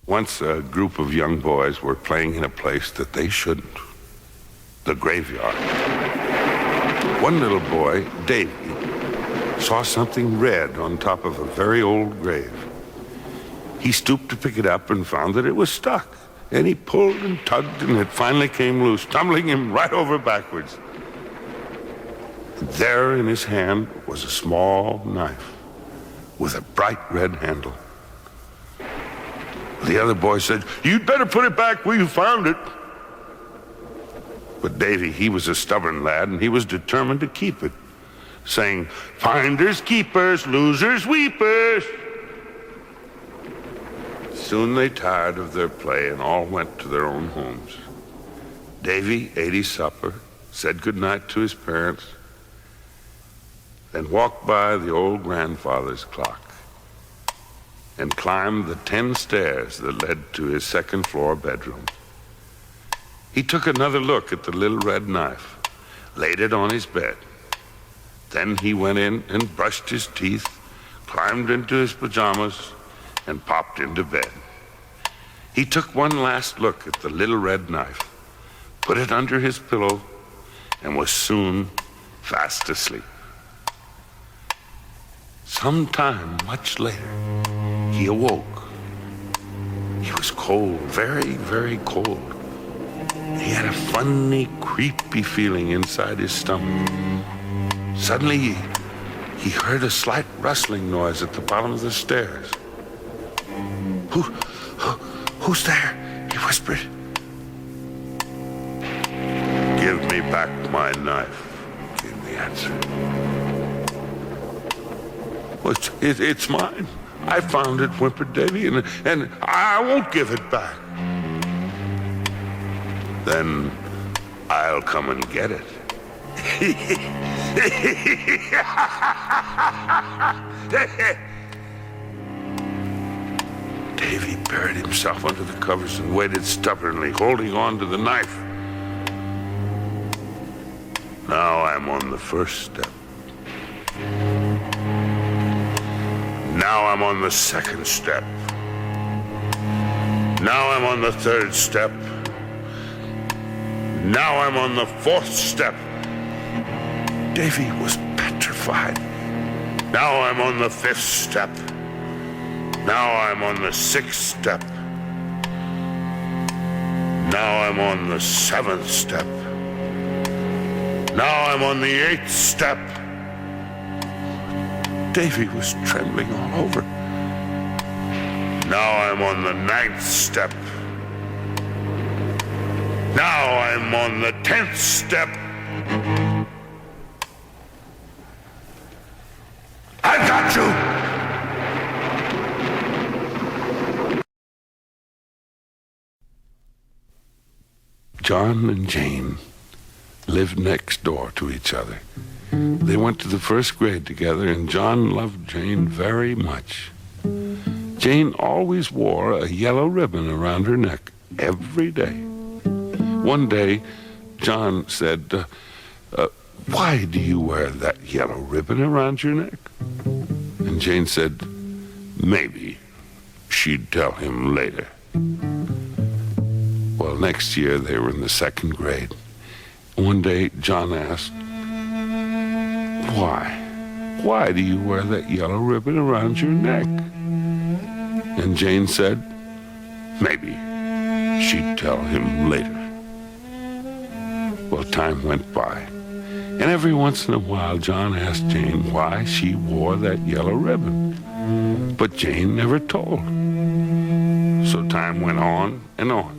Once a group of young boys were playing in a place that they shouldn't, the graveyard. One little boy, Davy, saw something red on top of a very old grave. He stooped to pick it up and found that it was stuck. And he pulled and tugged, and it finally came loose, tumbling him right over backwards. And there in his hand was a small knife with a bright red handle. The other boy said, "You'd better put it back where you found it." But Davy, he was a stubborn lad, and he was determined to keep it, saying, "Finders keepers, losers weepers." Soon they tired of their play and all went to their own homes. Davy ate his supper, said goodnight to his parents, then walked by the old grandfather's clock and climbed the 10 stairs that led to his second-floor bedroom. He took another look at the little red knife, laid it on his bed. Then he went in and brushed his teeth, climbed into his pajamas, and popped into bed. He took one last look at the little red knife, put it under his pillow, and was soon fast asleep. Sometime much later, he awoke. He was cold, very, very cold. He had a funny, creepy feeling inside his stomach. Suddenly, he heard a slight rustling noise at the bottom of the stairs. Who's there?" he whispered. "Give me back my knife," came the answer. "Well, it's mine. I found it," whimpered Davy, and I won't give it back." "Then I'll come and get it." Davy buried himself under the covers and waited stubbornly, holding on to the knife. Now I'm on the first step. Now I'm on the second step. Now I'm on the third step. Now I'm on the fourth step. Davy was petrified. Now I'm on the fifth step. Now I'm on the sixth step. Now I'm on the seventh step. Now I'm on the eighth step. Davy was trembling all over. Now I'm on the ninth step. Now I'm on the 10th step. I got you! John and Jane lived next door to each other. They went to the first grade together, and John loved Jane very much. Jane always wore a yellow ribbon around her neck every day. One day, John said, "Why do you wear that yellow ribbon around your neck?" And Jane said, maybe she'd tell him later. Well, next year they were in the second grade. One day, John asked, Why do you wear that yellow ribbon around your neck?" And Jane said, maybe she'd tell him later. Well, time went by, and every once in a while, John asked Jane why she wore that yellow ribbon. But Jane never told. So time went on and on.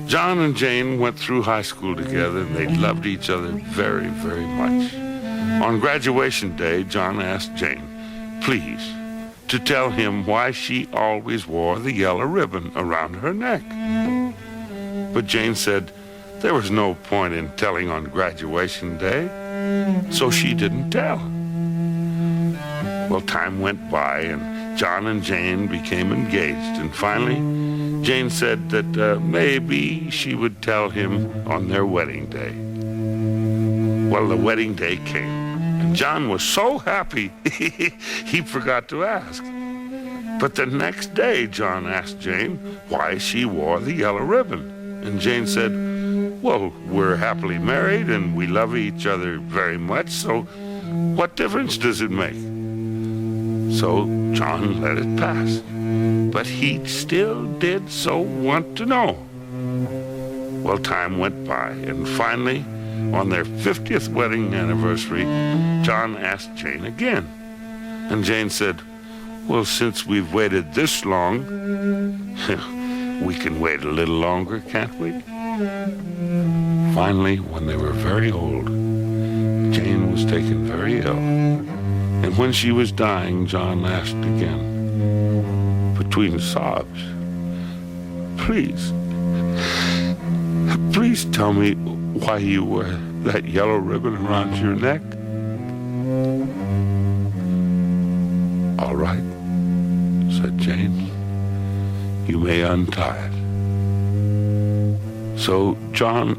John and Jane went through high school together, and they loved each other very, very much. On graduation day, John asked Jane, please, to tell him why she always wore the yellow ribbon around her neck. But Jane said there was no point in telling on graduation day, so she didn't tell. Well, time went by, and John and Jane became engaged, and finally, Jane said that maybe she would tell him on their wedding day. Well, the wedding day came, and John was so happy, he forgot to ask. But the next day, John asked Jane why she wore the yellow ribbon. And Jane said, well, we're happily married and we love each other very much, so what difference does it make? So John let it pass. But he still did so want to know. Well, time went by, and finally, on their 50th wedding anniversary, John asked Jane again. And Jane said, well, since we've waited this long, we can wait a little longer, can't we? Finally, when they were very old, Jane was taken very ill. And when she was dying, John asked again, between sobs, please tell me why you wear that yellow ribbon around your neck. All right, said Jane, you may untie it. So John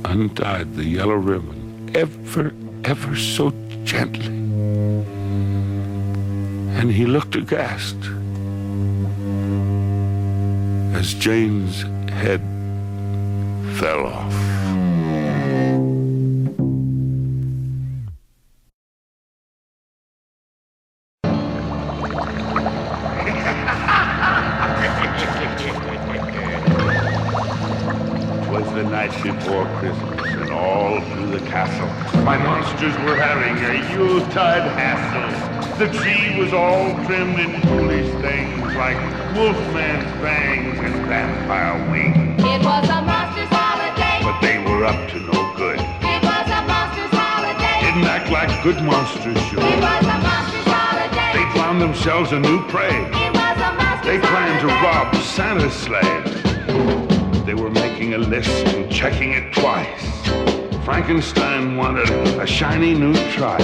untied the yellow ribbon ever so gently. And he looked aghast as Jane's head fell off. The night before Christmas, and all through the castle, my monsters were having a Yuletide hassle. The tree was all trimmed in foolish things like Wolfman's fangs and vampire wings. It was a monster's holiday, but they were up to no good. It was a monster's holiday, Didn't act like good monsters should. It was a monster's holiday, They found themselves a new prey. It was a monster's They planned to holiday. rob Santa's sleigh. They were making a list and checking it twice. Frankenstein wanted a shiny new trike,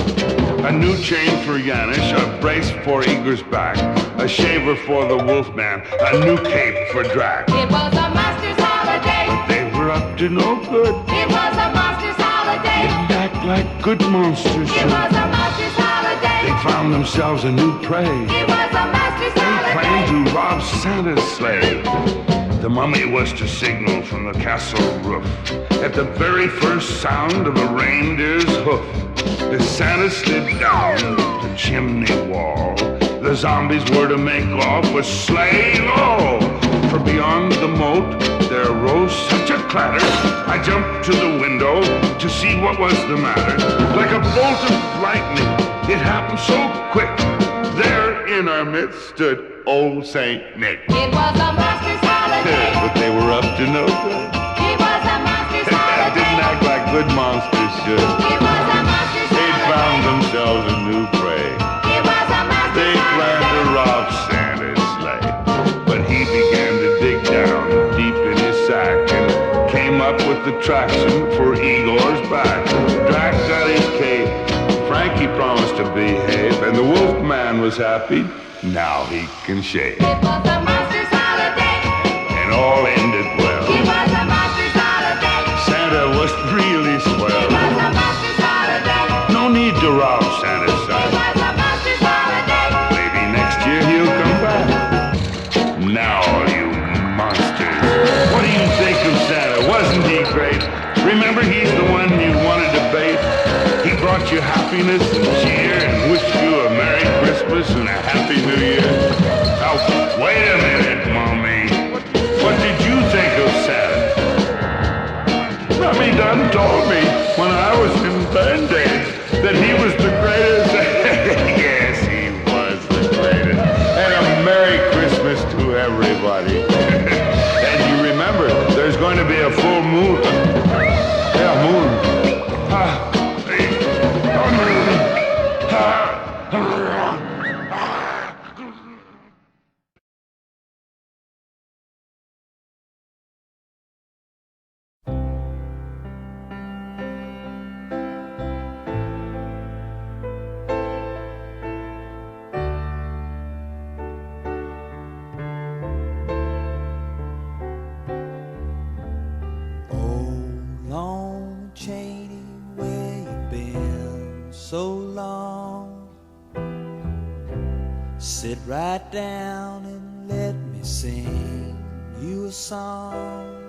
a new chain for Yanish, a brace for Eager's back, a shaver for the Wolfman, a new cape for Drac. It was a monster's holiday, But they were up to no good. It was a monster's holiday, Didn't act like good monsters It should. was a monster's holiday, They found themselves a new prey. It was a monster's They planned holiday. to rob Santa's sleigh. The mummy was to signal from the castle roof at the very first sound of a reindeer's hoof. As Santa slid down the chimney wall, the zombies were to make off with sleigh and all. For beyond the moat there rose such a clatter, I jumped to the window to see what was the matter. Like a bolt of lightning, it happened so quick. There in our midst stood old Saint Nick. It was a monster's holiday, But they were up to no good. It was a monster's Didn't holiday, act like good monsters should. It was a monster's They found holiday, themselves a new prey. It was a They monster's planned to holiday. rob Santa's sleigh. But he began to dig down deep in his sack and came up with the traction for Igor's back. Drac got his cape, Frankie promised to behave, and the Wolfman was happy. Now he can shave. It was a monster's holiday, And all ended well. It was a monster's holiday, Santa was really It swell. was a monster's holiday, No need to rob Santa's It son. was a monster's holiday. Maybe next year he'll come back. Now, you monsters. What do you think of Santa? Wasn't he great? Remember, he's the one you wanted to bait. He brought you happiness and cheer and wished you a Merry Christmas and a Happy New Year. Now, wait a minute, Mommy. What did you think of Santa? Mommy done told me when I was in Band-Aids that he was the greatest. Yes, he was the greatest. And a Merry Christmas to everybody. And you remember, there's going to be a full moon. Yeah, moon. Lon Chaney, where you been so long? Sit right down and let me sing you a song.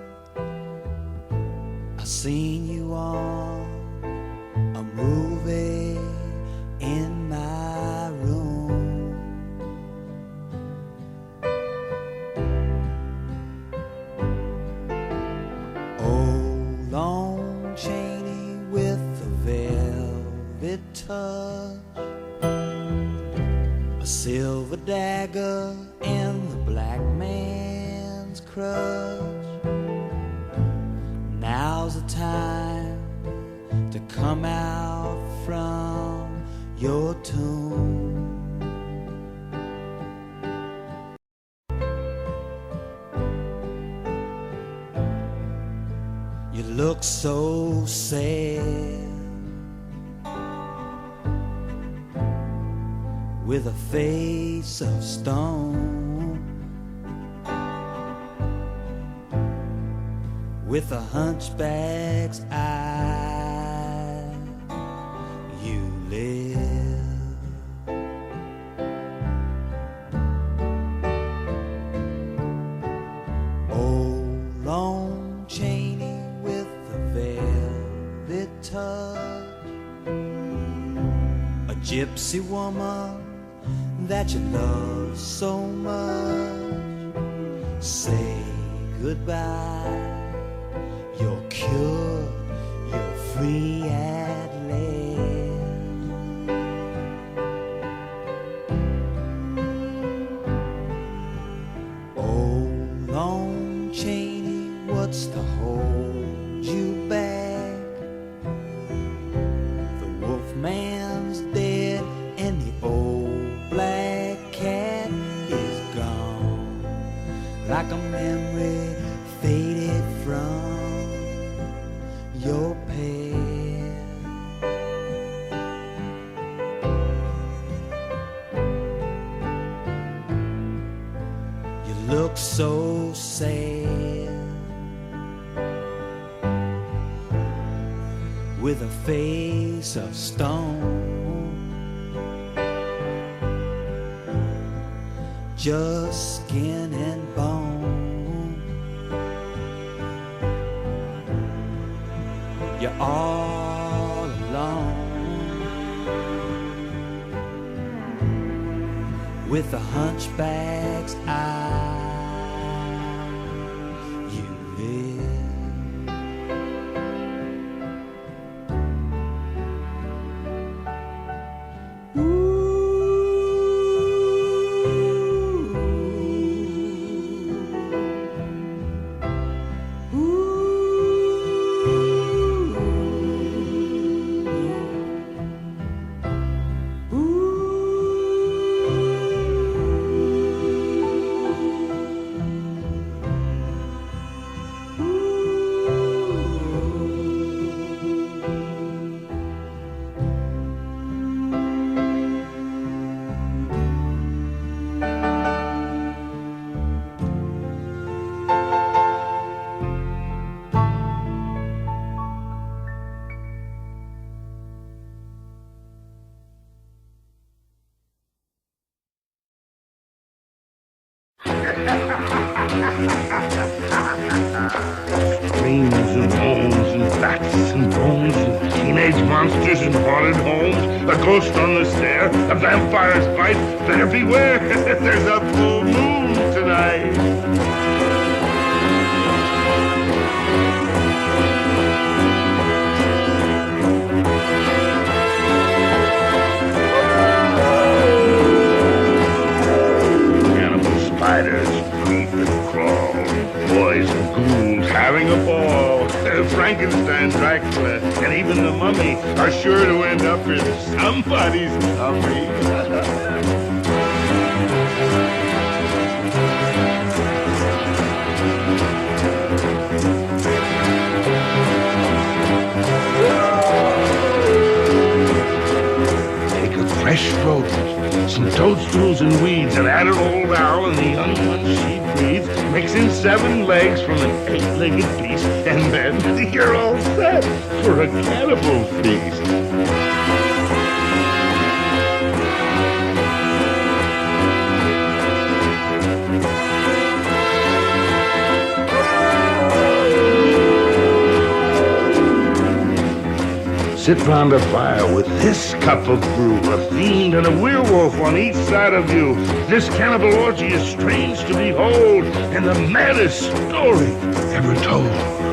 I seen you on a movie in my room. Oh, Lon Chaney with a velvet touch, a silver dagger in the black man's crutch. Now's the time to come out from your tomb. You look so sad with a face of stone, with a hunchback's eye. You live. Oh, Lon Chaney with a velvet touch, a gypsy woman that you love so much. Say goodbye, you're cured, you're free at last. Oh, Lon Chaney, what's to hold you back? The Wolfman's dead and the old black cat is gone, like a memory faded from your past. You look so sad with a face of stone, just skin and bone. You're all alone with a hunchback's eye. You live. Dreams and bones and bats and bones and teenage monsters and haunted homes, a ghost on the stair, a vampire's bite. Better beware, there's a full moon tonight. Cannibal spiders creep and crawl, boys and ghouls having a ball. Frankenstein, Dracula, and even the mummy are sure to end up in somebody's tummy. Take a fresh rodent, some toadstools and weeds, and add an old owl and the young ones she breeds. Mix in 7 legs from an 8-legged beast, and then you're all set for a cannibal feast. Sit round a fire with this cup of brew, a fiend and a werewolf on each side of you. This cannibal orgy is strange to behold, and the maddest story ever told.